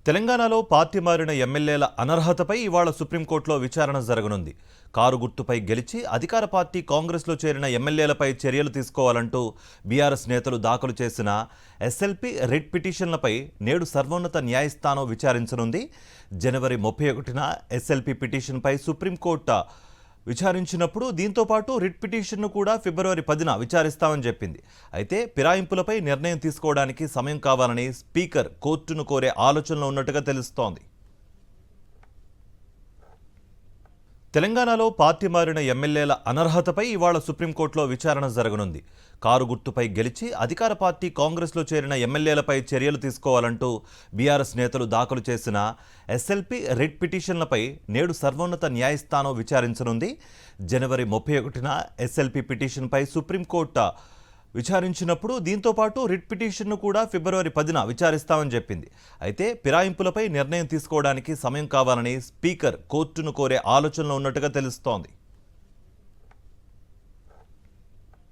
తెలంగాణలో పార్టీ మారిన ఎమ్మెల్యేల అనర్హతపై ఇవాళ సుప్రీంకోర్టులో విచారణ జరగనుంది. కారు గుర్తుపై గెలిచి అధికార పార్టీ కాంగ్రెస్లో చేరిన ఎమ్మెల్యేలపై చర్యలు తీసుకోవాలంటూ బీఆర్ఎస్ నేతలు దాఖలు చేసిన ఎస్ఎల్పీ రిట్ పిటిషన్లపై నేడు సర్వోన్నత న్యాయస్థానం విచారించనుంది. జనవరి 31న ఎస్ఎల్పీ పిటిషన్పై సుప్రీంకోర్టు విచారించినప్పుడు దీంతో పాటు రిట్ పిటిషన్ను కూడా ఫిబ్రవరి 10న విచారిస్తామని చెప్పింది. అయితే ఫిరాయింపులపై నిర్ణయం తీసుకోవడానికి సమయం కావాలని స్పీకర్ కోర్టును కోరే ఆలోచనలో ఉన్నట్టుగా తెలుస్తోంది. తెలంగాణలో పార్టీ మారిన ఎమ్మెల్యేల అనర్హతపై ఇవాళ సుప్రీంకోర్టులో విచారణ జరగనుంది. కారు గుర్తుపై గెలిచి అధికార పార్టీ కాంగ్రెస్లో చేరిన ఎమ్మెల్యేలపై చర్యలు తీసుకోవాలంటూ బీఆర్ఎస్ నేతలు దాఖలు చేసిన ఎస్ఎల్పీ రిట్ పిటిషన్లపై నేడు సర్వోన్నత న్యాయస్థానం విచారించనుంది. జనవరి 31న ఎస్ఎల్పీ పిటిషన్పై సుప్రీంకోర్టు విచారించినప్పుడు దీంతో పాటు రిట్ పిటిషన్ను కూడా ఫిబ్రవరి 10న విచారిస్తామని చెప్పింది. అయితే ఫిరాయింపులపై నిర్ణయం తీసుకోవడానికి సమయం కావాలని స్పీకర్ కోర్టును కోరే ఆలోచనలో ఉన్నట్టుగా తెలుస్తోంది.